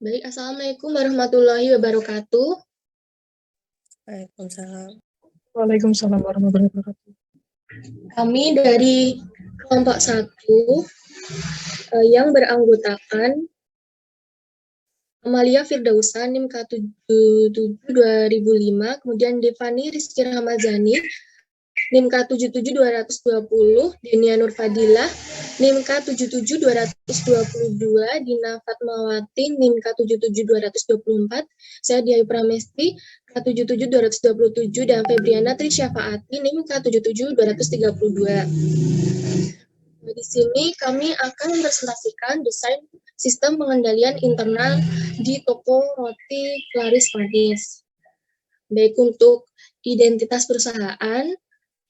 Baik, Assalamualaikum warahmatullahi wabarakatuh. Waalaikumsalam. Waalaikumsalam warahmatullahi wabarakatuh. Kami dari kelompok 1 yang beranggotakan Amalia Firdausa, NIM K77-2005, kemudian Devani Rizky Rahmazani, NIM K77-220, Denia Nur Fadilah, NIM K77-222, Dina Fatmawati, NIM K77-224, saya Diayu Pramesti, K77-227, dan Febriana Trisyafaati, NIM K77-232. Di sini kami akan mempresentasikan desain sistem pengendalian internal di toko roti Laris Manis. Baik, untuk identitas perusahaan,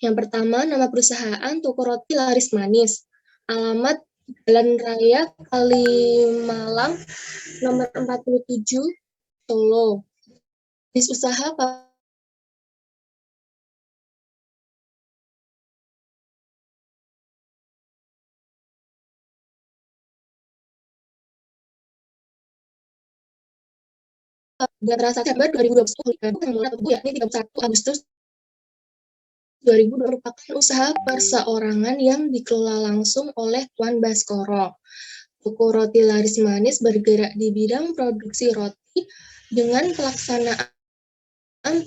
yang pertama nama perusahaan Toko Roti Laris Manis, alamat Jalan Raya Kalimalang nomor 47 Solo. Jenis usaha pada transaksi September 2020 yakni 31 Agustus 2020 merupakan usaha perseorangan yang dikelola langsung oleh Tuan Baskoro. Toko Roti Laris Manis bergerak di bidang produksi roti dengan pelaksanaan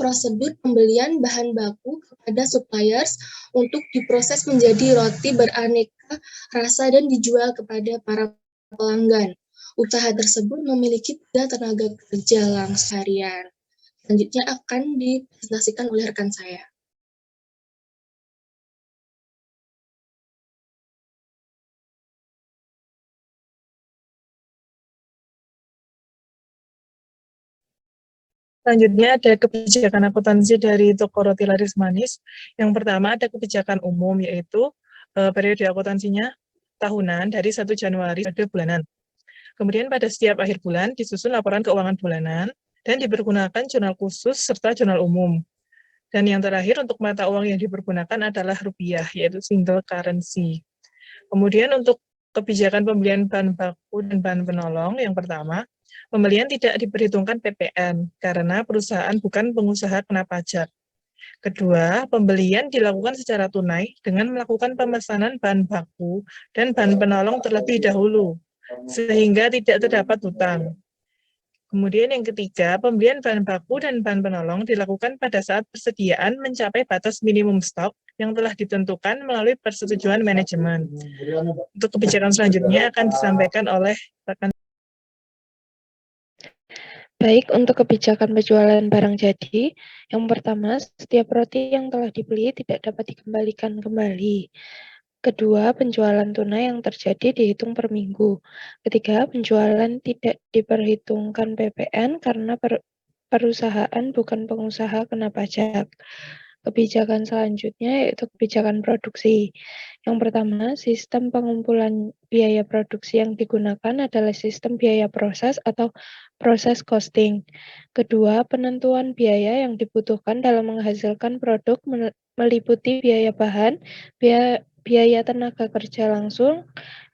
prosedur pembelian bahan baku kepada suppliers untuk diproses menjadi roti beraneka rasa dan dijual kepada para pelanggan. Usaha tersebut memiliki 3 tenaga kerja langsung harian. Selanjutnya akan dipresentasikan oleh rekan saya. Selanjutnya ada kebijakan akuntansi dari Toko Roti Laris Manis. Yang pertama ada kebijakan umum, yaitu periode akuntansinya tahunan dari 1 Januari pada bulanan. Kemudian pada setiap akhir bulan disusun laporan keuangan bulanan dan dipergunakan jurnal khusus serta jurnal umum. Dan yang terakhir untuk mata uang yang dipergunakan adalah rupiah, yaitu single currency. Kemudian untuk kebijakan pembelian bahan baku dan bahan penolong, yang pertama, pembelian tidak diperhitungkan PPN karena perusahaan bukan pengusaha kena pajak. Kedua, pembelian dilakukan secara tunai dengan melakukan pemesanan bahan baku dan bahan penolong terlebih dahulu, sehingga tidak terdapat hutang. Kemudian yang ketiga, pembelian bahan baku dan bahan penolong dilakukan pada saat persediaan mencapai batas minimum stok yang telah ditentukan melalui persetujuan manajemen. Untuk kebijakan selanjutnya akan disampaikan oleh rekan. Baik, untuk kebijakan penjualan barang jadi, yang pertama, setiap roti yang telah dibeli tidak dapat dikembalikan kembali. Kedua, penjualan tunai yang terjadi dihitung per minggu. Ketiga, penjualan tidak diperhitungkan PPN karena perusahaan bukan pengusaha kena pajak. Kebijakan selanjutnya yaitu kebijakan produksi. Yang pertama, sistem pengumpulan biaya produksi yang digunakan adalah sistem biaya proses atau proses costing. Kedua, penentuan biaya yang dibutuhkan dalam menghasilkan produk meliputi biaya bahan, biaya tenaga kerja langsung,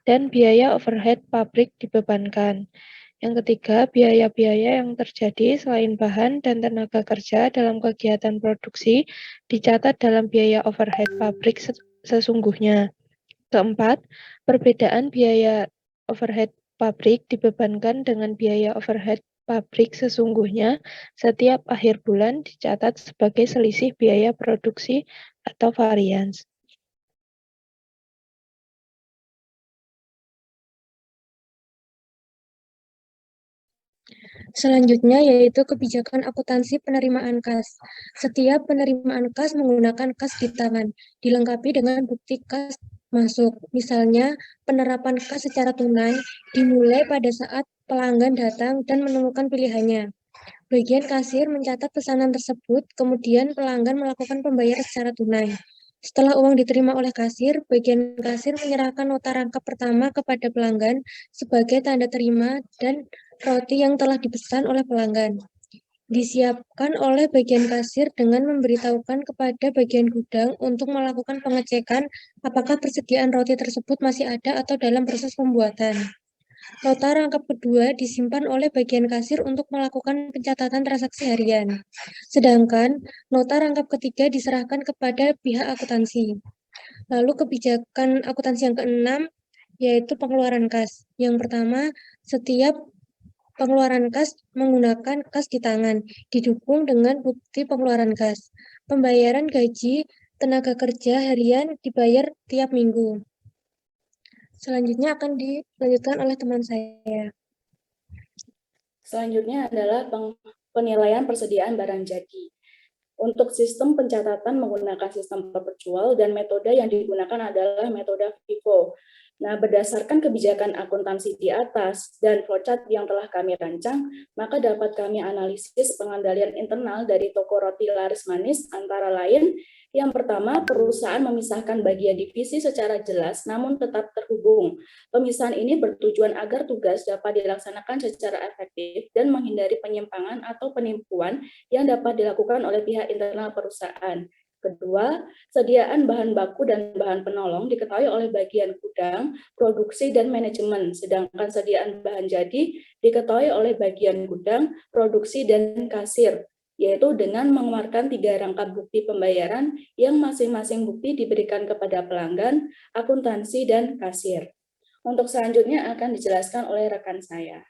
dan biaya overhead pabrik dibebankan. Yang ketiga, biaya-biaya yang terjadi selain bahan dan tenaga kerja dalam kegiatan produksi dicatat dalam biaya overhead pabrik sesungguhnya. Keempat, perbedaan biaya overhead pabrik dibebankan dengan biaya overhead pabrik sesungguhnya setiap akhir bulan dicatat sebagai selisih biaya produksi atau varians. Selanjutnya yaitu kebijakan akuntansi penerimaan kas. Setiap penerimaan kas menggunakan kas di tangan, dilengkapi dengan bukti kas masuk. Misalnya, penerapan kas secara tunai dimulai pada saat pelanggan datang dan menemukan pilihannya. Bagian kasir mencatat pesanan tersebut, kemudian pelanggan melakukan pembayaran secara tunai. Setelah uang diterima oleh kasir, bagian kasir menyerahkan nota rangkap pertama kepada pelanggan sebagai tanda terima dan roti yang telah dipesan oleh pelanggan. Disiapkan oleh bagian kasir dengan memberitahukan kepada bagian gudang untuk melakukan pengecekan apakah persediaan roti tersebut masih ada atau dalam proses pembuatan. Nota rangkap kedua disimpan oleh bagian kasir untuk melakukan pencatatan transaksi harian. Sedangkan nota rangkap ketiga diserahkan kepada pihak akuntansi. Lalu kebijakan akuntansi yang keenam yaitu pengeluaran kas. Yang pertama, setiap pengeluaran kas menggunakan kas di tangan, didukung dengan bukti pengeluaran kas. Pembayaran gaji tenaga kerja harian dibayar tiap minggu. Selanjutnya akan dilanjutkan oleh teman saya. Selanjutnya adalah penilaian persediaan barang jadi. Untuk sistem pencatatan menggunakan sistem perpetual dan metode yang digunakan adalah metode FIFO. Nah, berdasarkan kebijakan akuntansi di atas dan flowchart yang telah kami rancang, maka dapat kami analisis pengendalian internal dari toko roti laris manis antara lain. Yang pertama, perusahaan memisahkan bagian divisi secara jelas namun tetap terhubung. Pemisahan ini bertujuan agar tugas dapat dilaksanakan secara efektif dan menghindari penyimpangan atau penipuan yang dapat dilakukan oleh pihak internal perusahaan. Kedua, sediaan bahan baku dan bahan penolong diketahui oleh bagian gudang, produksi, dan manajemen, sedangkan sediaan bahan jadi diketahui oleh bagian gudang, produksi, dan kasir, yaitu dengan mengeluarkan 3 rangkap bukti pembayaran yang masing-masing bukti diberikan kepada pelanggan, akuntansi, dan kasir. Untuk selanjutnya akan dijelaskan oleh rekan saya.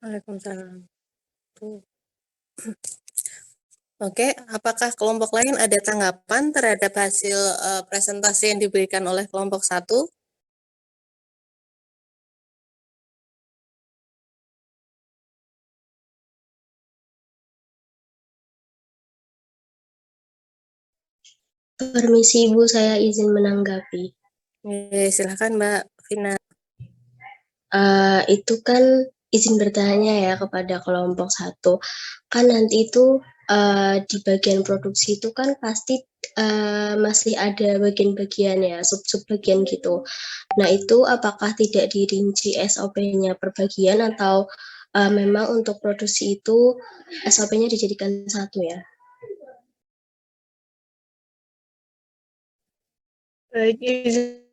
Waalaikumsalam. Oke, apakah kelompok lain ada tanggapan terhadap hasil presentasi yang diberikan oleh kelompok 1? Permisi Ibu, saya izin menanggapi. Silakan Mbak Vina. Itu kan izin bertanya ya kepada kelompok 1. Kan nanti itu di bagian produksi itu kan pasti masih ada bagian-bagian ya, sub-sub bagian gitu. Nah, itu apakah tidak dirinci SOP-nya per bagian atau memang untuk produksi itu SOP-nya dijadikan satu ya? Baik, izin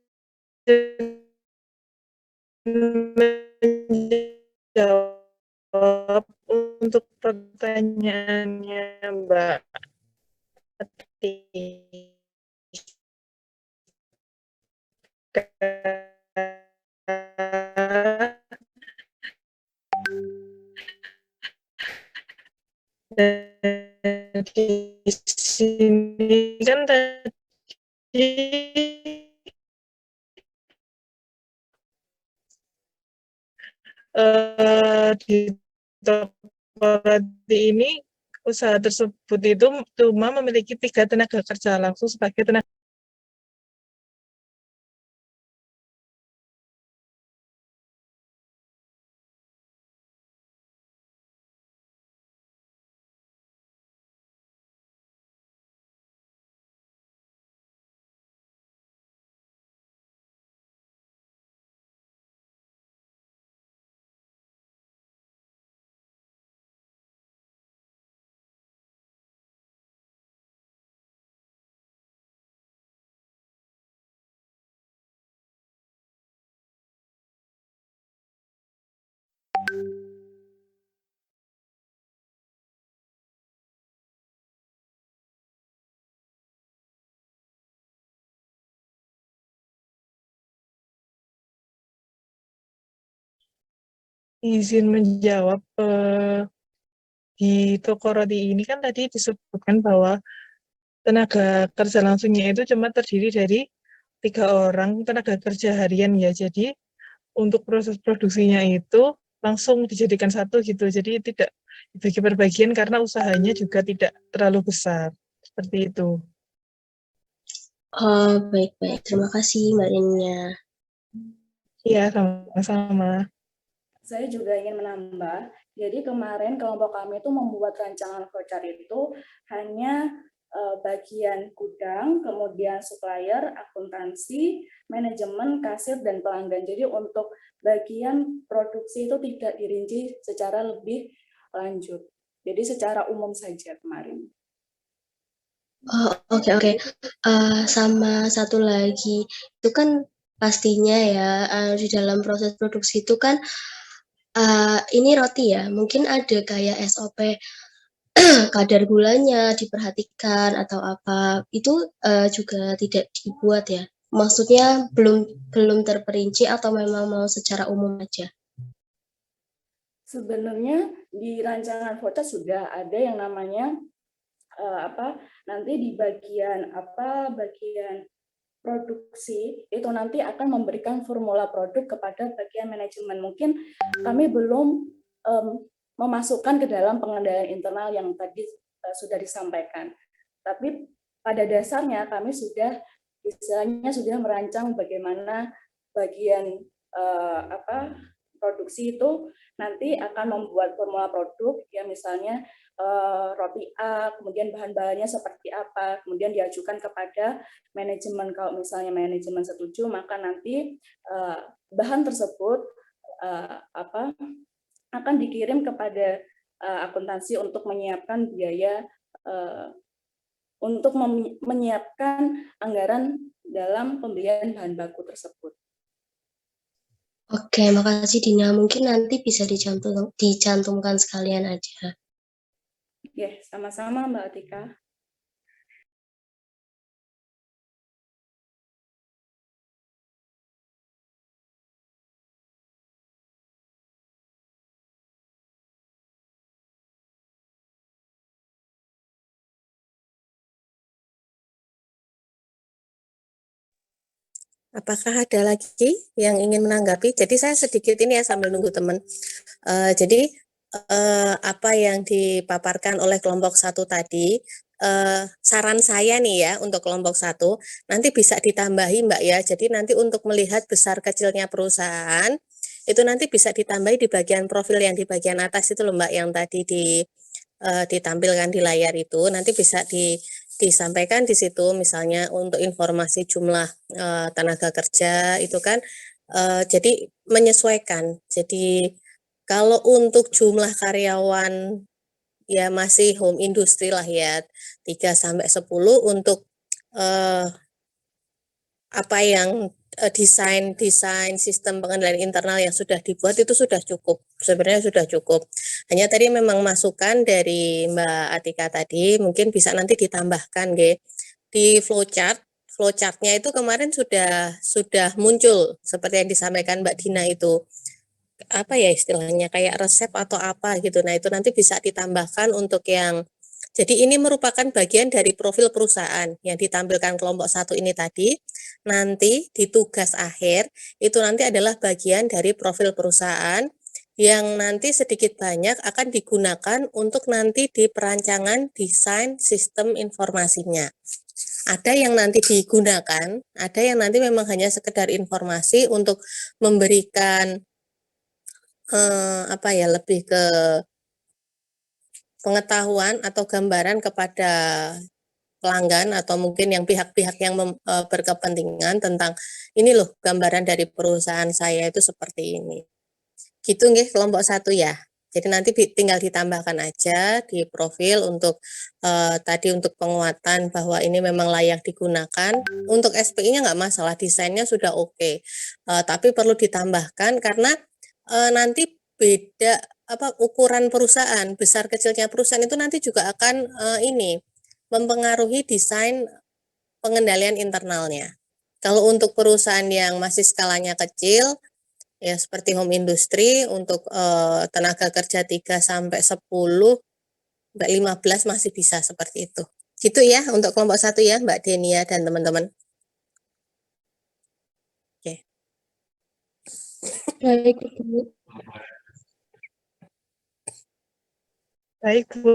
menjawab untuk pertanyaannya Mbak di sini kan tadi di toko roti ini usaha tersebut itu cuma memiliki 3 tenaga kerja langsung sebagai tenaga izin menjawab, di toko roti ini kan tadi disebutkan bahwa tenaga kerja langsungnya itu cuma terdiri dari 3 orang tenaga kerja harian ya. Jadi untuk proses produksinya itu langsung dijadikan satu gitu. Jadi tidak dibagi per bagian karena usahanya juga tidak terlalu besar. Seperti itu. Oh, baik-baik. Terima kasih Mbak Ninia. Iya, sama-sama. Saya juga ingin menambah, jadi kemarin kelompok kami itu membuat rancangan flowchart itu hanya bagian gudang, kemudian supplier, akuntansi, manajemen, kasir, dan pelanggan. Jadi untuk bagian produksi itu tidak dirinci secara lebih lanjut. Jadi secara umum saja kemarin. Oh, oke. Sama satu lagi, itu kan pastinya ya di dalam proses produksi itu kan ini roti ya, mungkin ada kayak SOP kadar gulanya diperhatikan atau apa, itu juga tidak dibuat ya? Maksudnya belum terperinci atau memang mau secara umum aja? Sebenarnya di rancangan flowchart sudah ada yang namanya nanti di bagian produksi itu nanti akan memberikan formula produk kepada bagian manajemen. Mungkin kami belum memasukkan ke dalam pengendalian internal yang tadi sudah disampaikan. Tapi pada dasarnya kami sudah merancang bagaimana bagian produksi itu nanti akan membuat formula produk ya, misalnya roti A, kemudian bahan-bahannya seperti apa, kemudian diajukan kepada manajemen. Kalau misalnya manajemen setuju, maka nanti bahan tersebut akan dikirim kepada akuntansi untuk menyiapkan biaya untuk menyiapkan anggaran dalam pembelian bahan baku tersebut. Oke, makasih Dina. Mungkin nanti bisa dicantumkan sekalian aja. Ya, sama-sama Mbak Atika. Apakah ada lagi yang ingin menanggapi? Jadi saya sedikit ini ya sambil nunggu teman. Jadi apa yang dipaparkan oleh kelompok 1 tadi, saran saya nih ya untuk kelompok 1, nanti bisa ditambahi Mbak ya. Jadi nanti untuk melihat besar kecilnya perusahaan, itu nanti bisa ditambahi di bagian profil yang di bagian atas itu loh Mbak, yang tadi ditampilkan di layar itu, nanti bisa disampaikan di situ, misalnya untuk informasi jumlah tenaga kerja itu kan, jadi menyesuaikan. Jadi kalau untuk jumlah karyawan ya masih home industry lah ya, 3-10 untuk apa yang desain sistem pengendalian internal yang sudah dibuat itu sudah cukup, sebenarnya sudah cukup. Hanya tadi memang masukan dari Mbak Atika tadi mungkin bisa nanti ditambahkan di flowchart-nya itu kemarin sudah muncul seperti yang disampaikan Mbak Dina itu, apa ya istilahnya kayak resep atau apa gitu. Nah, itu nanti bisa ditambahkan untuk yang, jadi ini merupakan bagian dari profil perusahaan yang ditampilkan kelompok 1 ini tadi. Nanti di tugas akhir itu nanti adalah bagian dari profil perusahaan yang nanti sedikit banyak akan digunakan untuk nanti di perancangan desain sistem informasinya. Ada yang nanti digunakan, ada yang nanti memang hanya sekedar informasi untuk memberikan lebih ke pengetahuan atau gambaran kepada pelanggan atau mungkin yang pihak-pihak yang berkepentingan tentang ini loh gambaran dari perusahaan saya itu seperti ini. Gitu nggih kelompok 1 ya. Jadi nanti tinggal ditambahkan aja di profil untuk tadi untuk penguatan bahwa ini memang layak digunakan. Untuk SPI-nya nggak masalah, desainnya sudah oke. Tapi perlu ditambahkan karena nanti beda ukuran perusahaan, besar kecilnya perusahaan itu nanti juga akan mempengaruhi desain pengendalian internalnya. Kalau untuk perusahaan yang masih skalanya kecil, ya seperti home industry untuk tenaga kerja 3 sampai 10 sampai 15 masih bisa seperti itu. Gitu ya untuk kelompok 1 ya Mbak Denia dan teman-teman. Oke. Baik, Bu. Baik, Bu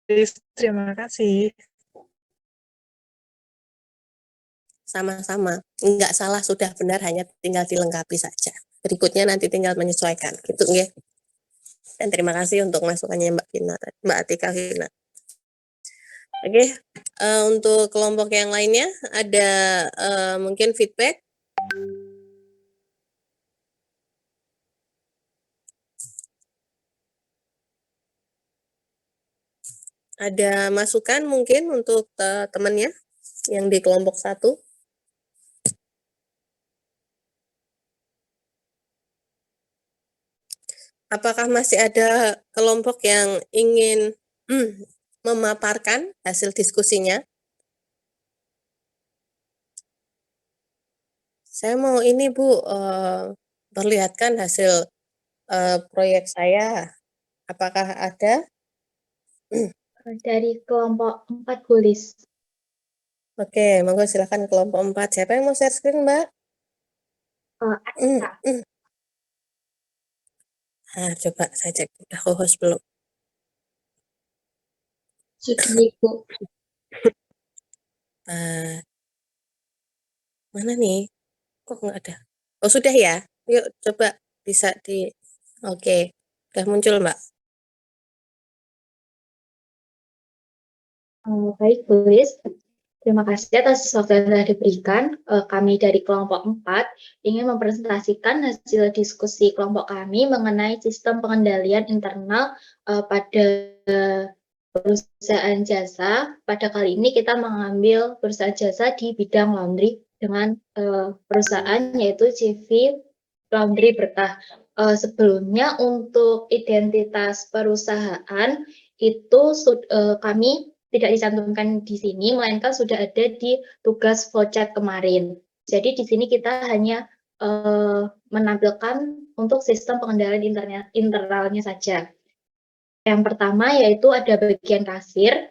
Lis, terima kasih. Sama-sama. Enggak salah, sudah benar, hanya tinggal dilengkapi saja. Berikutnya nanti tinggal menyesuaikan. Gitu nggih. Dan terima kasih untuk masukannya Mbak Atika Vina. Oke, untuk kelompok yang lainnya ada mungkin feedback. Ada masukan mungkin untuk temannya yang di kelompok 1? Apakah masih ada kelompok yang ingin memaparkan hasil diskusinya? Saya mau ini Bu, perlihatkan hasil proyek saya. Apakah ada? Dari kelompok 4 Bu Lis. Oke, monggo silakan kelompok 4. Siapa yang mau share screen, Mbak? Coba saya cek udah co-host belum. Sudah Bu. Mana nih? Kok nggak ada? Oh sudah ya? Yuk coba bisa di. Oke, udah muncul Mbak. Baik Bu Lis. Terima kasih atas waktu yang telah diberikan. Kami dari kelompok 4 ingin mempresentasikan hasil diskusi kelompok kami mengenai sistem pengendalian internal pada perusahaan jasa. Pada kali ini kita mengambil perusahaan jasa di bidang laundry dengan perusahaan yaitu CV Laundry Berkah. Sebelumnya untuk identitas perusahaan itu kami tidak dicantumkan di sini, melainkan sudah ada di tugas flowchart kemarin. Jadi di sini kita hanya menampilkan untuk sistem pengendalian internalnya saja. Yang pertama yaitu ada bagian kasir.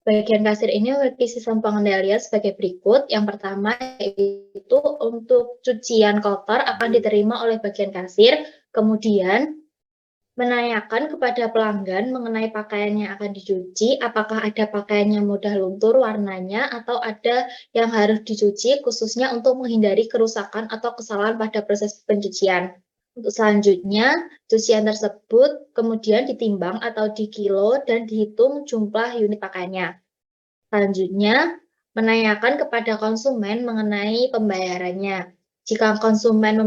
Bagian kasir ini memiliki sistem pengendalian sebagai berikut. Yang pertama yaitu untuk cucian kotor akan diterima oleh bagian kasir, kemudian menanyakan kepada pelanggan mengenai pakaian yang akan dicuci, apakah ada pakaian yang mudah luntur warnanya atau ada yang harus dicuci khususnya untuk menghindari kerusakan atau kesalahan pada proses pencucian. Untuk selanjutnya, cucian tersebut kemudian ditimbang atau dikilo dan dihitung jumlah unit pakaiannya. Selanjutnya, menanyakan kepada konsumen mengenai pembayarannya. Jika konsumen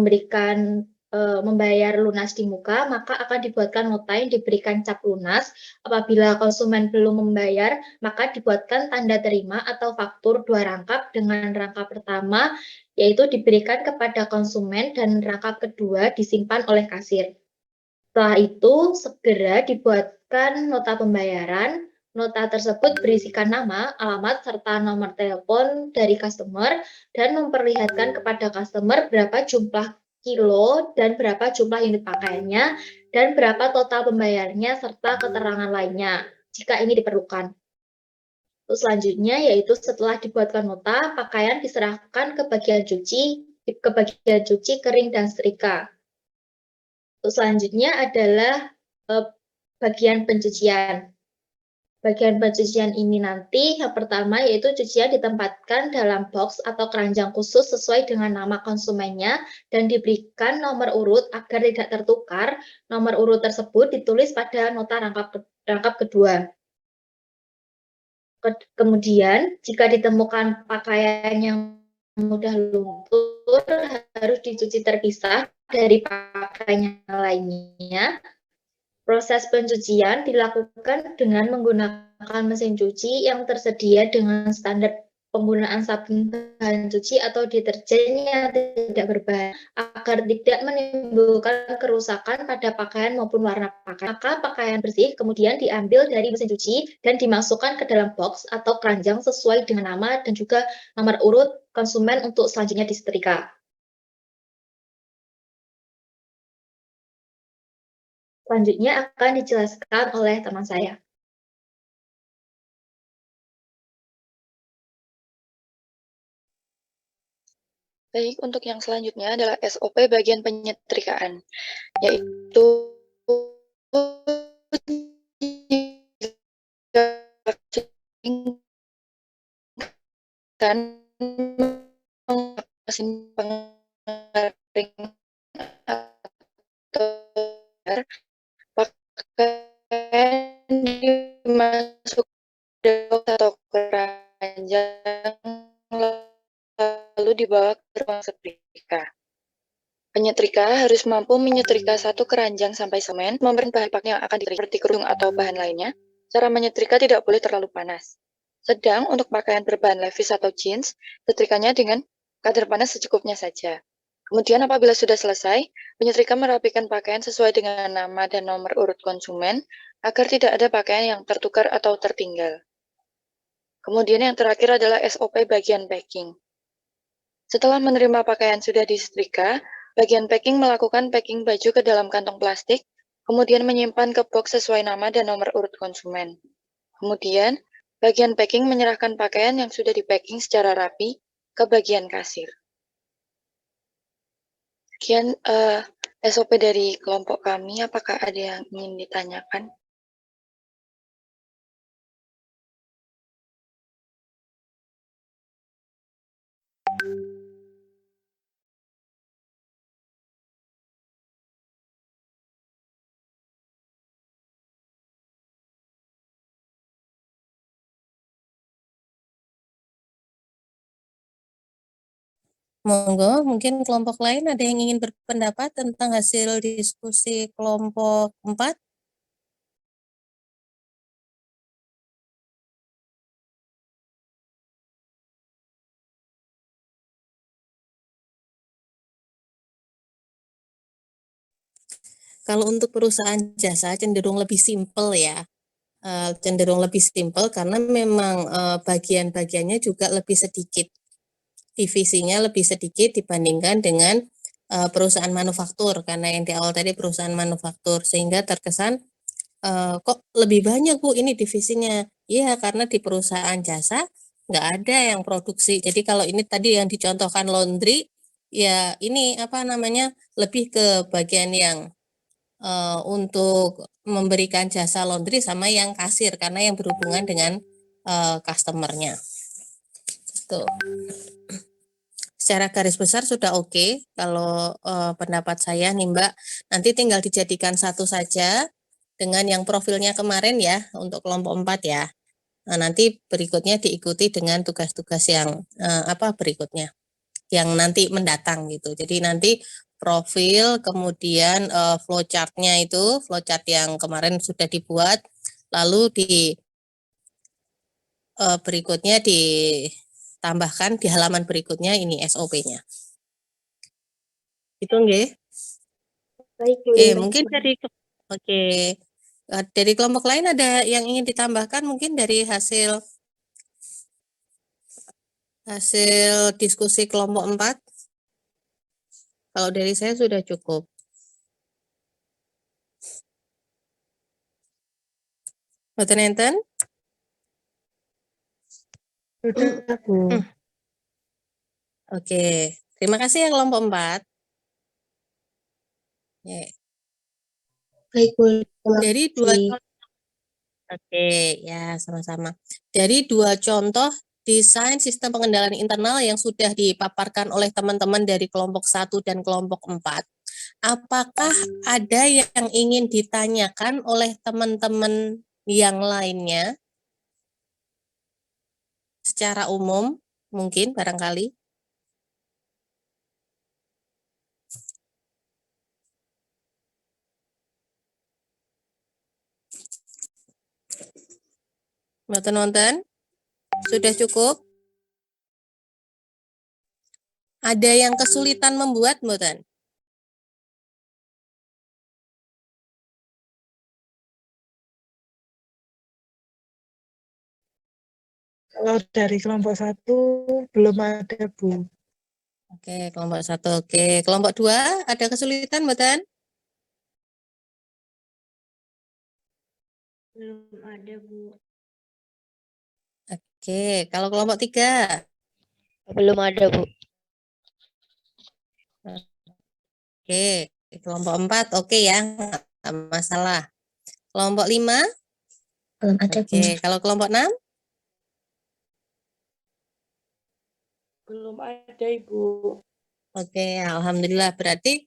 membayar lunas di muka, maka akan dibuatkan nota yang diberikan cap lunas. Apabila konsumen belum membayar, maka dibuatkan tanda terima atau faktur 2 rangkap dengan rangkap pertama, yaitu diberikan kepada konsumen dan rangkap kedua disimpan oleh kasir. Setelah itu, segera dibuatkan nota pembayaran. Nota tersebut berisikan nama, alamat, serta nomor telepon dari customer dan memperlihatkan kepada customer berapa jumlah kilo dan berapa jumlah unit pakaiannya dan berapa total pembayarnya serta keterangan lainnya jika ini diperlukan. Terus selanjutnya yaitu setelah dibuatkan nota, pakaian diserahkan ke bagian cuci kering dan setrika. Terus selanjutnya adalah bagian pencucian. Bagian pencucian ini nanti yang pertama yaitu cucian ditempatkan dalam box atau keranjang khusus sesuai dengan nama konsumennya dan diberikan nomor urut agar tidak tertukar. Nomor urut tersebut ditulis pada nota rangkap kedua. Kemudian jika ditemukan pakaian yang mudah luntur harus dicuci terpisah dari pakaian lainnya. Proses pencucian dilakukan dengan menggunakan mesin cuci yang tersedia dengan standar penggunaan sabun bahan cuci atau deterjen yang tidak berbahan agar tidak menimbulkan kerusakan pada pakaian maupun warna pakaian. Maka pakaian bersih kemudian diambil dari mesin cuci dan dimasukkan ke dalam box atau keranjang sesuai dengan nama dan juga nomor urut konsumen untuk selanjutnya disetrika. Selanjutnya akan dijelaskan oleh teman saya. Baik, untuk yang selanjutnya adalah SOP bagian penyetrikaan, yaitu dan mesin pengering atau pakaian dimasuk atau keranjang lalu dibawa ke ruang setrika. Penyetrika harus mampu menyetrika satu keranjang sampai semen, memberi bahan pack yang akan diterima seperti kerudung atau bahan lainnya. Cara menyetrika tidak boleh terlalu panas. Sedang untuk pakaian berbahan levis atau jeans, setrikanya dengan kadar panas secukupnya saja. Kemudian apabila sudah selesai, penyetrika merapikan pakaian sesuai dengan nama dan nomor urut konsumen agar tidak ada pakaian yang tertukar atau tertinggal. Kemudian yang terakhir adalah SOP bagian packing. Setelah menerima pakaian sudah disetrika, bagian packing melakukan packing baju ke dalam kantong plastik, kemudian menyimpan ke box sesuai nama dan nomor urut konsumen. Kemudian, bagian packing menyerahkan pakaian yang sudah di-packing secara rapi ke bagian kasir. Sekian SOP dari kelompok kami, apakah ada yang ingin ditanyakan? Monggo, mungkin kelompok lain ada yang ingin berpendapat tentang hasil diskusi kelompok 4? Kalau untuk perusahaan jasa cenderung lebih simpel ya, cenderung lebih simpel karena memang bagian-bagiannya juga lebih sedikit, divisinya lebih sedikit dibandingkan dengan perusahaan manufaktur, karena yang di awal tadi perusahaan manufaktur, sehingga terkesan kok lebih banyak Bu ini divisinya. Iya, karena di perusahaan jasa nggak ada yang produksi. Jadi kalau ini tadi yang dicontohkan laundry, ya ini apa namanya, lebih ke bagian yang untuk memberikan jasa laundry sama yang kasir, karena yang berhubungan dengan customer-nya. Tuh. Secara garis besar sudah oke. Kalau pendapat saya nih Mbak, nanti tinggal dijadikan satu saja dengan yang profilnya kemarin ya, untuk kelompok 4 ya. Nah, nanti berikutnya diikuti dengan tugas-tugas yang berikutnya, yang nanti mendatang gitu. Jadi nanti profil, kemudian flowchart-nya itu, flowchart yang kemarin sudah dibuat, lalu berikutnya ditambahkan di halaman berikutnya ini SOP-nya. Itu nggih. Baik, Bu. Oke, mungkin dari kelompok lain ada yang ingin ditambahkan mungkin dari hasil diskusi kelompok 4? Kalau dari saya sudah cukup. Mboten enten? Sudah, Bu. Oke, terima kasih ya kelompok 4. Ya. Baik, Bu. Terima Dari dua kasih. contoh, oke ya sama-sama. Dari dua contoh desain sistem pengendalian internal yang sudah dipaparkan oleh teman-teman dari kelompok 1 dan kelompok 4, apakah ada yang ingin ditanyakan oleh teman-teman yang lainnya secara umum mungkin barangkali? Mboten wonten? Sudah cukup? Ada yang kesulitan membuat mboten? Kalau dari kelompok 1 belum ada, Bu. Oke, kelompok 1 oke. Kelompok 2 ada kesulitan mboten? Belum ada, Bu. Oke, kalau kelompok 3? Belum ada, Bu. Oke, kelompok 4 oke ya, nggak masalah. Kelompok 5? Belum ada, Bu. Oke, kalau kelompok 6? Belum ada, Ibu. Oke, alhamdulillah berarti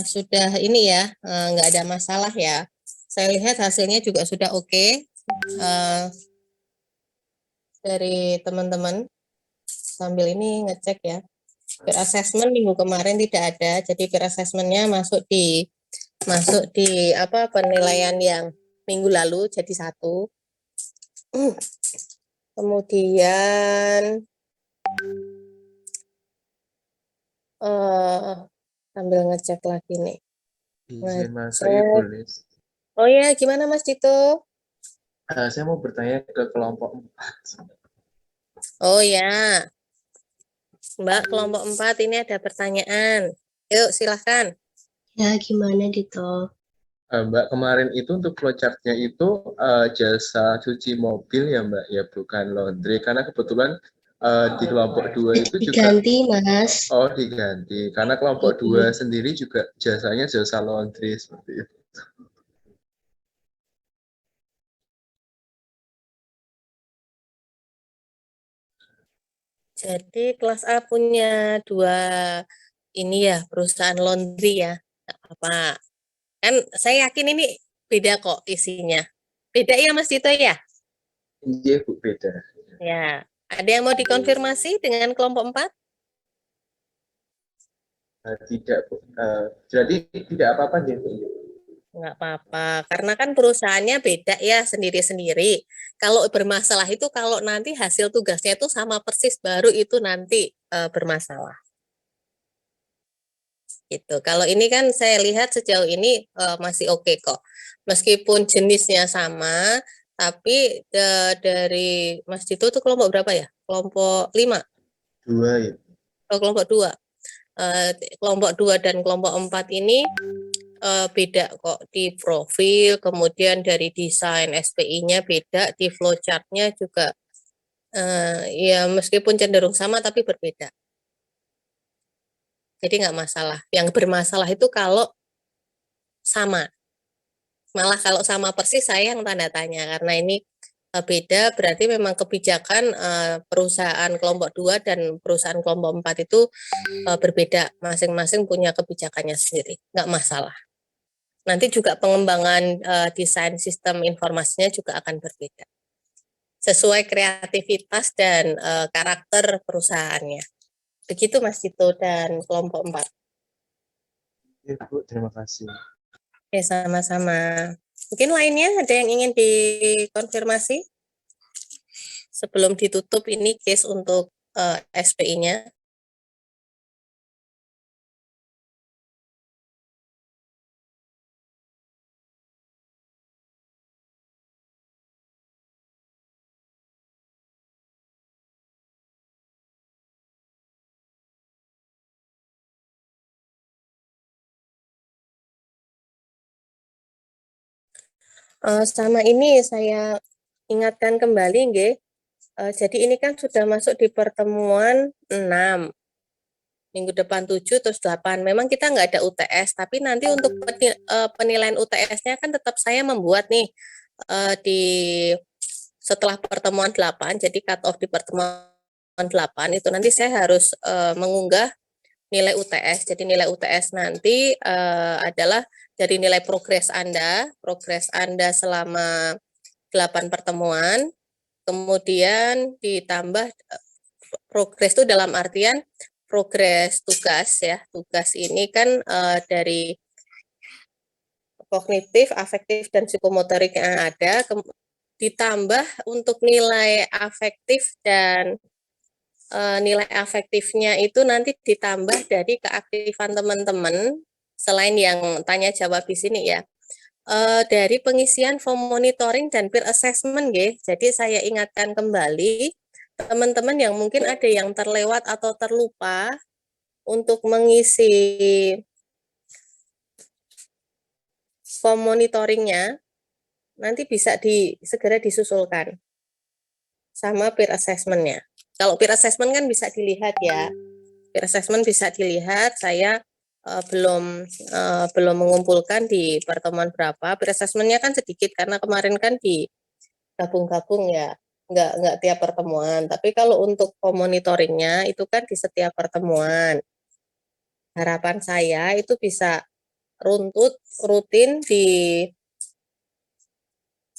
sudah ini ya, nggak ada masalah ya. Saya lihat hasilnya juga sudah oke dari teman-teman. Sambil ini ngecek ya. Peer assessment minggu kemarin tidak ada, jadi peer assessmentnya masuk di apa penilaian yang minggu lalu jadi 1. Kemudian sambil ngecek lagi nih. Izin masuk Ngecek. Ibu Lis. Oh ya, gimana Mas Dito? Saya mau bertanya ke kelompok 4. Oh ya, Mbak kelompok 4 ini ada pertanyaan. Yuk silahkan. Ya, gimana Dito? Mbak, kemarin itu untuk flowchart-nya itu jasa cuci mobil ya Mbak, ya bukan laundry. Karena kebetulan di kelompok 2 itu juga... Diganti, Mas. Oh, diganti. Karena kelompok 2 sendiri juga jasanya jasa laundry seperti itu. Jadi kelas A punya 2 ini ya, perusahaan laundry ya. Nggak apa-apa. Kan saya yakin ini beda kok isinya. Beda ya Mas Dito ya? Iya Bu, beda. Ya. Ada yang mau dikonfirmasi dengan kelompok 4? Tidak Bu. Jadi tidak apa-apa ya Bu. Nggak apa-apa, karena kan perusahaannya beda ya, sendiri-sendiri. Kalau bermasalah itu kalau nanti hasil tugasnya itu sama persis, baru itu nanti bermasalah. Gitu. Kalau ini kan saya lihat sejauh ini masih oke kok. Meskipun jenisnya sama, tapi dari Mas Dito itu kelompok berapa ya? Kelompok 5? 2 ya. Oh, kelompok 2. Kelompok 2 dan kelompok 4 ini beda kok di profil, kemudian dari desain SPI-nya beda, di flowchart-nya juga ya meskipun cenderung sama tapi berbeda. Jadi nggak masalah. Yang bermasalah itu kalau sama. Malah kalau sama persis saya yang tanda tanya, karena ini beda berarti memang kebijakan perusahaan kelompok 2 dan perusahaan kelompok 4 itu berbeda, masing-masing punya kebijakannya sendiri, nggak masalah. Nanti juga pengembangan desain sistem informasinya juga akan berbeda. Sesuai kreativitas dan karakter perusahaannya. Begitu Mas Dito dan kelompok 4. Ya Bu, terima kasih. Oke, sama-sama. Mungkin lainnya ada yang ingin dikonfirmasi? Sebelum ditutup ini case untuk SPI-nya. Sama ini saya ingatkan kembali, nggih. Jadi ini kan sudah masuk di pertemuan 6. Minggu depan 7 terus 8. Memang kita nggak ada UTS, tapi nanti untuk penilaian UTS-nya kan tetap saya membuat nih di setelah pertemuan 8, jadi cut off di pertemuan 8 itu nanti saya harus mengunggah nilai UTS. Jadi nilai UTS nanti adalah dari nilai progres Anda selama 8 pertemuan, kemudian ditambah progres itu dalam artian progres tugas ya. Tugas ini kan dari kognitif, afektif, dan psikomotorik yang ada, ditambah untuk nilai afektif dan nilai afektifnya itu nanti ditambah dari keaktifan teman-teman, selain yang tanya jawab di sini ya, dari pengisian form monitoring dan peer assessment nggih. Jadi saya ingatkan kembali teman-teman yang mungkin ada yang terlewat atau terlupa untuk mengisi form monitoringnya. nanti bisa segera disusulkan sama peer assessment-nya. Kalau peer assessment kan bisa dilihat ya, peer assessment bisa dilihat. Saya belum mengumpulkan di pertemuan berapa. Peer assessment-nya kan sedikit karena kemarin kan digabung-gabung ya, nggak tiap pertemuan. Tapi kalau untuk monitoringnya itu kan di setiap pertemuan. Harapan saya itu bisa rutin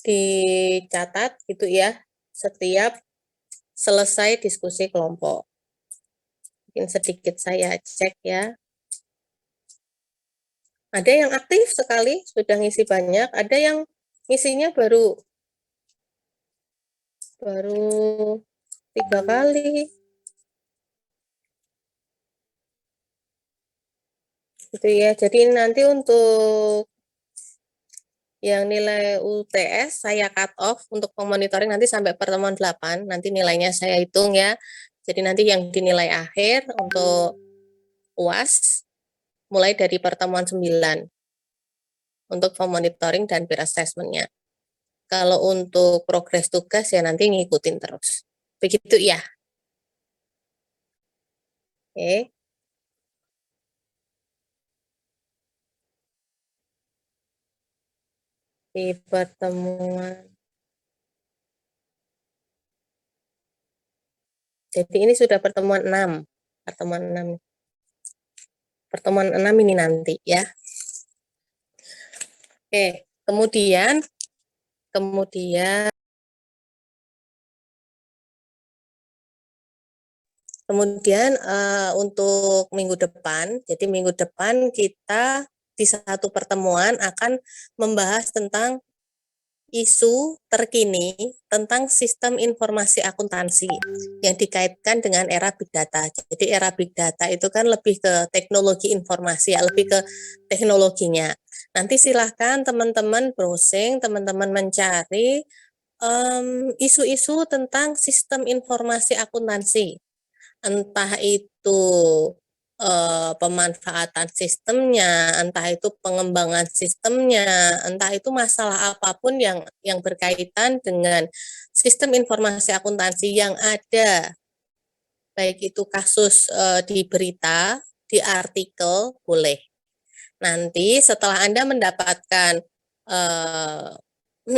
dicatat gitu ya, setiap selesai diskusi kelompok. Mungkin sedikit saya cek ya. Ada yang aktif sekali, sudah ngisi banyak, ada yang ngisinya baru 3 kali. Gitu ya. Jadi nanti untuk yang nilai UTS saya cut off untuk pemonitoring nanti sampai pertemuan 8, nanti nilainya saya hitung ya. Jadi nanti yang dinilai akhir untuk UAS mulai dari pertemuan 9 untuk pemonitoring dan peer assessment-nya. Kalau untuk progres tugas ya nanti ngikutin terus. Begitu ya. Oke. Di pertemuan. Jadi ini sudah pertemuan 6. Pertemuan 6. Pertemuan 6 ini nanti ya. Oke, kemudian untuk minggu depan, jadi minggu depan kita di satu pertemuan akan membahas tentang isu terkini tentang sistem informasi akuntansi yang dikaitkan dengan era big data. Jadi era big data itu kan lebih ke teknologi informasi, ya, lebih ke teknologinya. Nanti silahkan teman-teman browsing, teman-teman mencari isu-isu tentang sistem informasi akuntansi. Entah itu pemanfaatan sistemnya, entah itu pengembangan sistemnya, entah itu masalah apapun yang berkaitan dengan sistem informasi akuntansi yang ada, baik itu kasus di berita, di artikel, boleh. Nanti setelah Anda mendapatkan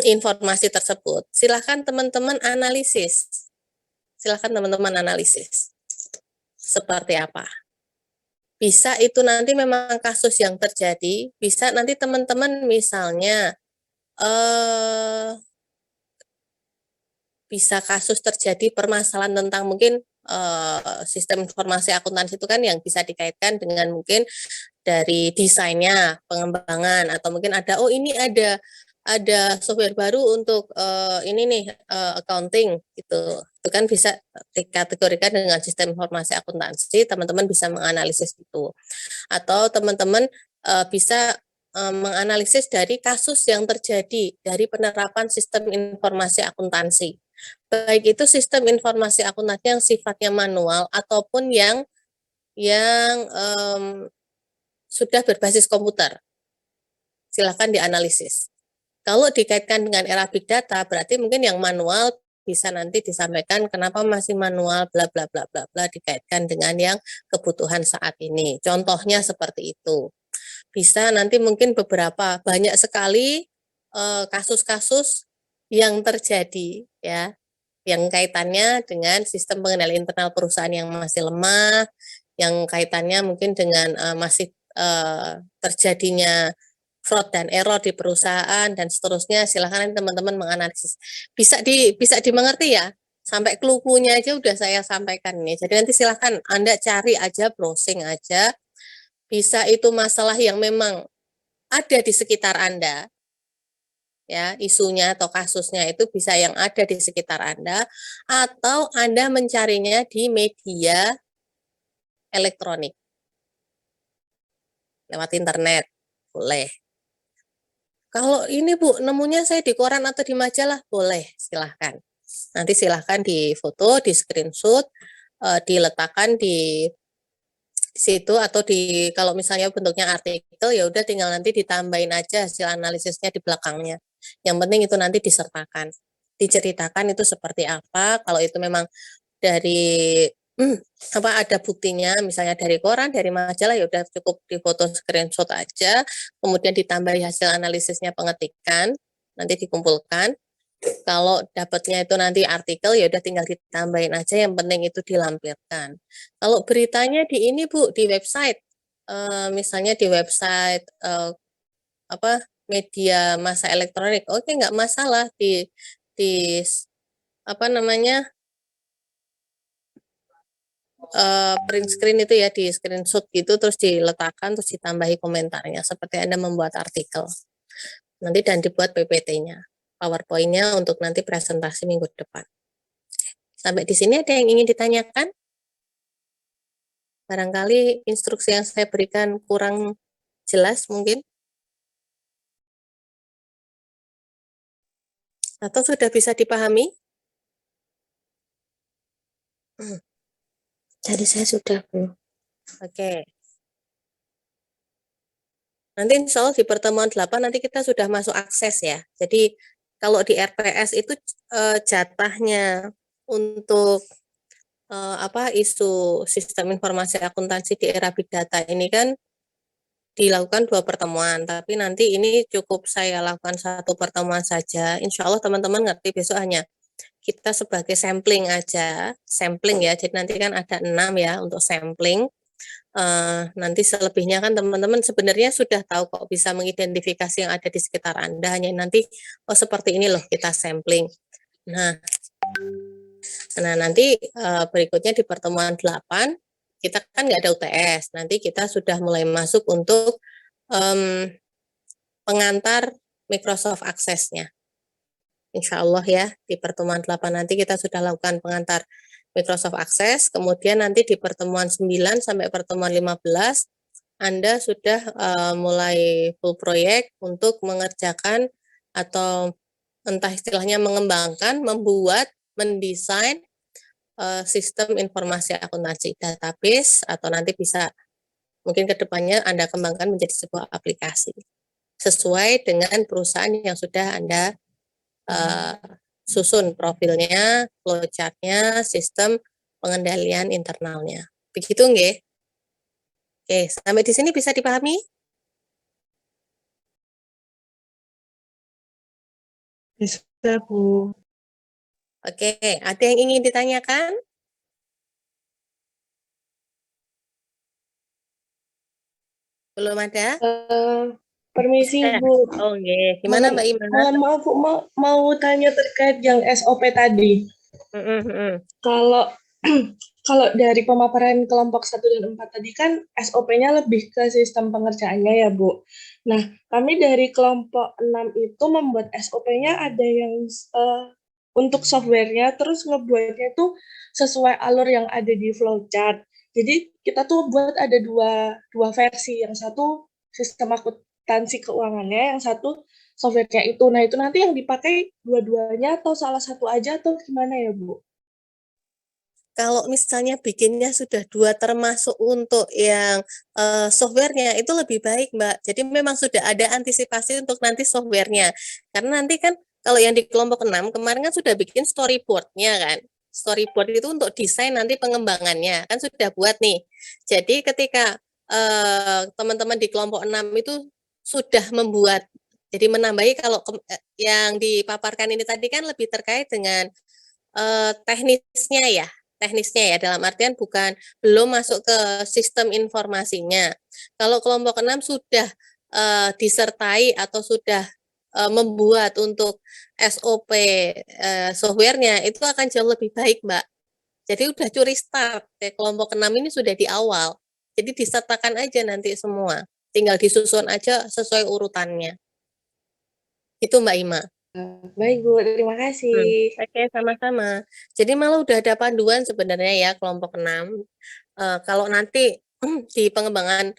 informasi tersebut, silakan teman-teman analisis. Silakan teman-teman analisis. Seperti apa? Bisa itu nanti memang kasus yang terjadi, bisa nanti teman-teman misalnya bisa kasus terjadi permasalahan tentang mungkin sistem informasi akuntansi itu kan yang bisa dikaitkan dengan mungkin dari desainnya, pengembangan, atau mungkin ada ini ada software baru untuk ini nih accounting gitu. Itu kan bisa dikategorikan dengan sistem informasi akuntansi, teman-teman bisa menganalisis itu. Atau teman-teman bisa menganalisis dari kasus yang terjadi dari penerapan sistem informasi akuntansi. Baik itu sistem informasi akuntansi yang sifatnya manual ataupun yang sudah berbasis komputer. Silakan dianalisis. Kalau dikaitkan dengan era big data, berarti mungkin yang manual bisa nanti disampaikan kenapa masih manual, bla bla bla bla bla, dikaitkan dengan yang kebutuhan saat ini. Contohnya seperti itu. Bisa nanti mungkin banyak sekali kasus-kasus yang terjadi ya, yang kaitannya dengan sistem pengendalian internal perusahaan yang masih lemah, yang kaitannya mungkin dengan masih terjadinya fraud dan error di perusahaan dan seterusnya. Silakan teman-teman menganalisis. Bisa dimengerti ya. Sampai clue-nya aja udah saya sampaikan nih. Jadi nanti silakan Anda cari aja, browsing aja. Bisa itu masalah yang memang ada di sekitar Anda. Ya, isunya atau kasusnya itu bisa yang ada di sekitar Anda, atau Anda mencarinya di media elektronik. Lewat internet, boleh. Kalau ini Bu, nemunya saya di koran atau di majalah, boleh, silahkan. Nanti silahkan di foto, di screenshot, diletakkan di situ, atau kalau misalnya bentuknya artikel, ya udah tinggal nanti ditambahin aja hasil analisisnya di belakangnya. Yang penting itu nanti disertakan, diceritakan itu seperti apa. Kalau itu memang dari ada buktinya, misalnya dari koran, dari majalah, ya udah cukup difoto screenshot aja, kemudian ditambahi hasil analisisnya pengetikan, nanti dikumpulkan. Kalau dapatnya itu nanti artikel, ya udah tinggal ditambahin aja, yang penting itu dilampirkan. Kalau beritanya di ini Bu, di website, misalnya di website media massa elektronik, oke, nggak masalah di print screen itu ya, di screenshot gitu, terus diletakkan, terus ditambahi komentarnya seperti Anda membuat artikel nanti, dan dibuat PPT-nya, PowerPoint-nya untuk nanti presentasi minggu depan. Sampai di sini ada yang ingin ditanyakan? Barangkali instruksi yang saya berikan kurang jelas mungkin, atau sudah bisa dipahami? Tadi saya sudah, Bu. Oke. Nanti insya Allah di pertemuan 8 nanti kita sudah masuk akses ya. Jadi kalau di RPS itu jatahnya untuk isu sistem informasi akuntansi di era big data ini kan dilakukan 2 pertemuan, tapi nanti ini cukup saya lakukan 1 pertemuan saja. Insya Allah teman-teman ngerti, besok hanya kita sebagai sampling aja, sampling ya, jadi nanti kan ada 6 ya untuk sampling. Nanti selebihnya kan teman-teman sebenarnya sudah tahu kok, bisa mengidentifikasi yang ada di sekitar Anda, hanya nanti seperti ini loh kita sampling. Nah nanti berikutnya di pertemuan 8 kita kan nggak ada UTS, nanti kita sudah mulai masuk untuk pengantar Microsoft Access-nya. Insya Allah ya, di pertemuan 8 nanti kita sudah lakukan pengantar Microsoft Access, kemudian nanti di pertemuan 9 sampai pertemuan 15, Anda sudah mulai full proyek untuk mengerjakan atau entah istilahnya mengembangkan, membuat, mendesain sistem informasi akuntansi, database, atau nanti bisa mungkin ke depannya Anda kembangkan menjadi sebuah aplikasi sesuai dengan perusahaan yang sudah Anda susun profilnya, flowchart-nya, sistem pengendalian internalnya. Begitu nggih? Oke, sampai di sini bisa dipahami? Bisa, Bu. Oke, ada yang ingin ditanyakan? Belum ada? Permisi, Bu. Oh, nggih. Gimana Mbak Ima? Mohon maaf, Bu, mau tanya terkait yang SOP tadi. Kalau kalau dari pemaparan kelompok 1 dan 4 tadi kan SOP-nya lebih ke sistem pengerjaannya ya, Bu. Nah, kami dari kelompok 6 itu membuat SOP-nya ada yang untuk software-nya, terus ngebuatnya itu sesuai alur yang ada di flowchart. Jadi kita tuh buat ada dua versi, yang satu sistem akuntansi keuangannya, yang satu software-nya itu. Nah, itu nanti yang dipakai dua-duanya atau salah satu aja atau gimana ya, Bu? Kalau misalnya bikinnya sudah 2 termasuk untuk yang software-nya, itu lebih baik Mbak. Jadi memang sudah ada antisipasi untuk nanti software-nya. Karena nanti kan kalau yang di kelompok 6 kemarin kan sudah bikin storyboard-nya kan. Storyboard itu untuk desain nanti pengembangannya, kan sudah buat nih. Jadi ketika teman-teman di kelompok 6 itu sudah membuat, jadi menambahi, kalau yang dipaparkan ini tadi kan lebih terkait dengan teknisnya ya, dalam artian belum masuk ke sistem informasinya. Kalau kelompok 6 sudah disertai atau sudah membuat untuk SOP software-nya, itu akan jauh lebih baik Mbak. Jadi udah curi start, kelompok 6 ini sudah di awal. Jadi disertakan aja nanti semua, tinggal disusun aja sesuai urutannya. Itu Mbak Ima. Baik Bu, terima kasih. Oke, sama-sama. Jadi malah udah ada panduan sebenarnya ya kelompok 6. Kalau nanti di pengembangan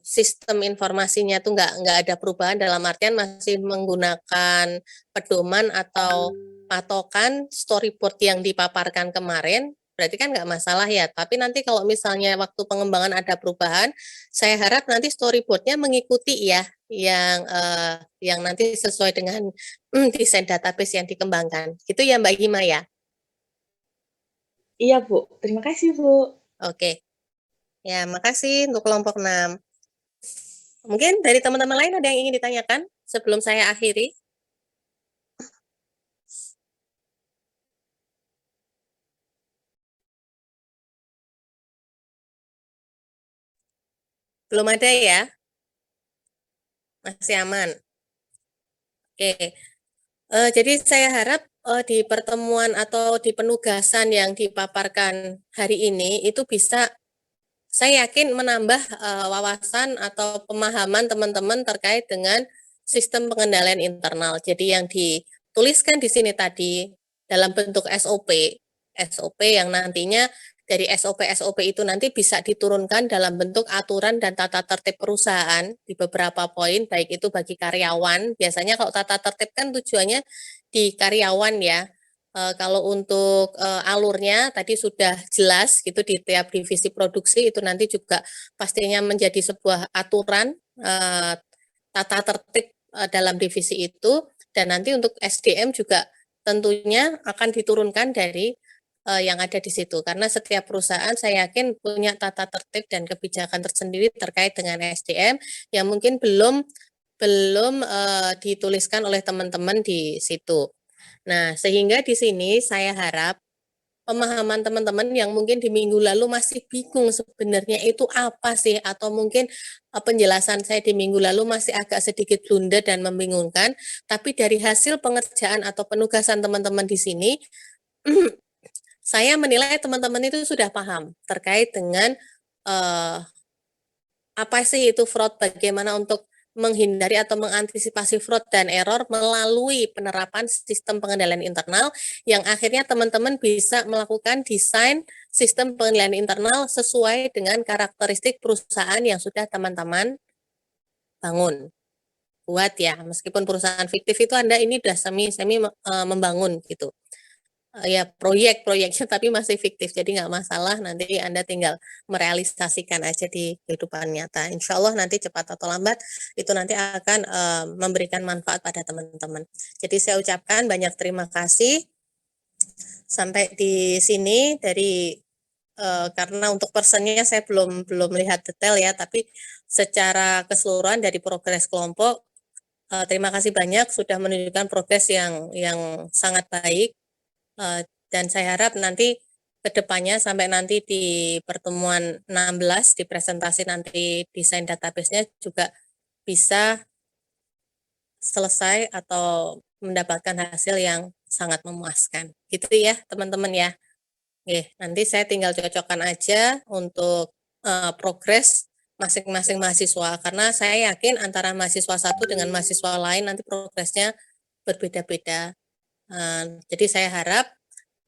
sistem informasinya tuh nggak ada perubahan, dalam artian masih menggunakan pedoman atau patokan storyboard yang dipaparkan kemarin, berarti kan nggak masalah ya. Tapi nanti kalau misalnya waktu pengembangan ada perubahan, saya harap nanti storyboardnya mengikuti ya yang nanti sesuai dengan desain database yang dikembangkan. Gitu ya Mbak Hima ya? Iya, Bu. Terima kasih, Bu. Oke. Ya, makasih untuk kelompok 6. Mungkin dari teman-teman lain ada yang ingin ditanyakan sebelum saya akhiri? Belum ada ya? Masih aman? Oke. Jadi saya harap di pertemuan atau di penugasan yang dipaparkan hari ini itu bisa, saya yakin, menambah wawasan atau pemahaman teman-teman terkait dengan sistem pengendalian internal. Jadi yang dituliskan di sini tadi dalam bentuk SOP yang nantinya dari SOP itu nanti bisa diturunkan dalam bentuk aturan dan tata tertib perusahaan di beberapa poin, baik itu bagi karyawan. Biasanya kalau tata tertib kan tujuannya di karyawan ya. Kalau untuk alurnya tadi sudah jelas gitu di tiap divisi produksi, itu nanti juga pastinya menjadi sebuah aturan tata tertib dalam divisi itu, dan nanti untuk SDM juga tentunya akan diturunkan dari yang ada di situ, karena setiap perusahaan saya yakin punya tata tertib dan kebijakan tersendiri terkait dengan SDM yang mungkin belum dituliskan oleh teman-teman di situ. Nah, sehingga di sini saya harap pemahaman teman-teman yang mungkin di minggu lalu masih bingung sebenarnya itu apa sih, atau mungkin penjelasan saya di minggu lalu masih agak sedikit blunder dan membingungkan, tapi dari hasil pengerjaan atau penugasan teman-teman di sini, saya menilai teman-teman itu sudah paham terkait dengan apa sih itu fraud, bagaimana untuk menghindari atau mengantisipasi fraud dan error melalui penerapan sistem pengendalian internal yang akhirnya teman-teman bisa melakukan desain sistem pengendalian internal sesuai dengan karakteristik perusahaan yang sudah teman-teman bangun. Buat ya, meskipun perusahaan fiktif itu Anda ini sudah semi membangun gitu. Ya proyeknya tapi masih fiktif, jadi nggak masalah, nanti Anda tinggal merealisasikan aja di kehidupan nyata. Insya Allah nanti cepat atau lambat itu nanti akan memberikan manfaat pada teman-teman. Jadi saya ucapkan banyak terima kasih. Sampai di sini dari karena untuk personnya saya belum lihat detail ya, tapi secara keseluruhan dari progres kelompok, terima kasih banyak sudah menunjukkan progres yang sangat baik. Dan saya harap nanti ke depannya sampai nanti di pertemuan 16 di presentasi nanti desain database-nya juga bisa selesai atau mendapatkan hasil yang sangat memuaskan. Gitu ya teman-teman ya. Nanti saya tinggal cocokkan aja untuk progres masing-masing mahasiswa, karena saya yakin antara mahasiswa satu dengan mahasiswa lain nanti progresnya berbeda-beda. Jadi saya harap,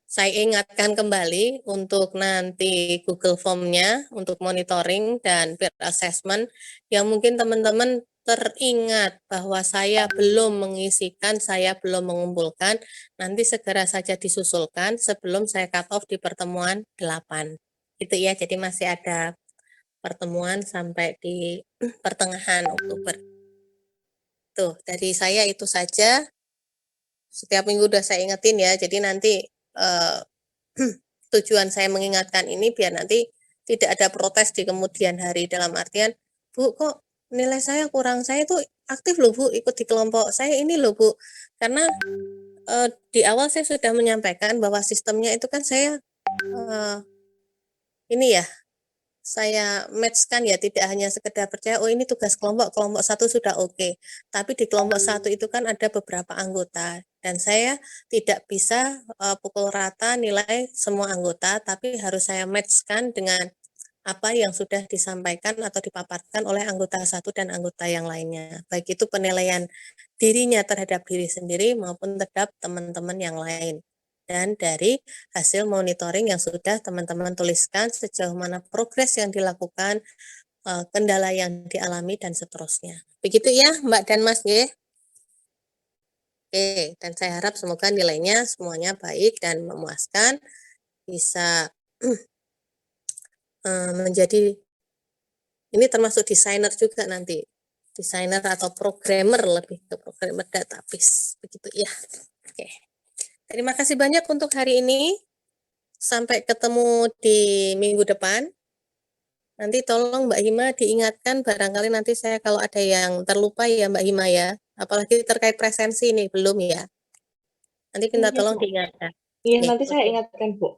saya ingatkan kembali untuk nanti Google Form-nya untuk monitoring dan peer assessment yang mungkin teman-teman teringat bahwa saya belum mengisikan, saya belum mengumpulkan, nanti segera saja disusulkan sebelum saya cut off di pertemuan 8. Gitu ya, jadi masih ada pertemuan sampai di pertengahan Oktober. Tuh, dari saya itu saja. Setiap minggu udah saya ingetin ya, jadi nanti tujuan saya mengingatkan ini biar nanti tidak ada protes di kemudian hari, dalam artian, Bu kok nilai saya kurang, saya itu aktif loh Bu, ikut di kelompok saya ini loh Bu, karena di awal saya sudah menyampaikan bahwa sistemnya itu kan saya ini ya, saya match-kan ya, tidak hanya sekedar percaya oh ini tugas kelompok satu sudah oke. Tapi di kelompok satu itu kan ada beberapa anggota dan saya tidak bisa pukul rata nilai semua anggota, tapi harus saya match-kan dengan apa yang sudah disampaikan atau dipaparkan oleh anggota satu dan anggota yang lainnya. Baik itu penilaian dirinya terhadap diri sendiri maupun terhadap teman-teman yang lain. Dan dari hasil monitoring yang sudah teman-teman tuliskan sejauh mana progres yang dilakukan, kendala yang dialami, dan seterusnya. Begitu ya Mbak dan Mas G. Oke, dan saya harap semoga nilainya semuanya baik dan memuaskan, bisa menjadi, ini termasuk desainer juga nanti. desainer atau programmer, lebih ke programmer database begitu ya. Oke. Terima kasih banyak untuk hari ini. Sampai ketemu di minggu depan. Nanti tolong Mbak Hima diingatkan, barangkali nanti saya kalau ada yang terlupa ya Mbak Hima ya. Apalagi terkait presensi ini belum ya. Nanti minta tolong diingatkan. Iya, Oke, nanti saya oke. ingatkan, Bu.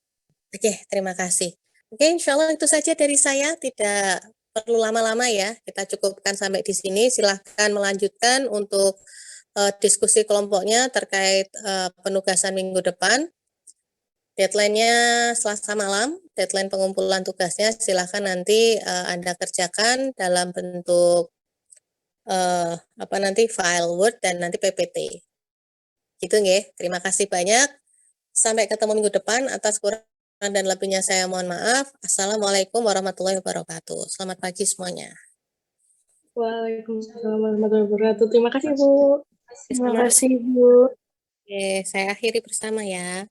Oke, terima kasih. Oke, insya Allah itu saja dari saya. Tidak perlu lama-lama ya. Kita cukupkan sampai di sini. Silahkan melanjutkan untuk diskusi kelompoknya terkait penugasan minggu depan. Deadline-nya Selasa malam, deadline pengumpulan tugasnya silahkan nanti Anda kerjakan dalam bentuk nanti file Word dan nanti PPT. Gitu nggih. Terima kasih banyak. Sampai ketemu minggu depan. Atas kurang dan lebihnya saya mohon maaf. Assalamualaikum warahmatullahi wabarakatuh. Selamat pagi semuanya. Waalaikumsalam warahmatullahi wabarakatuh. Terima kasih, Bu. Terima kasih, Bu. Oke, saya akhiri bersama ya.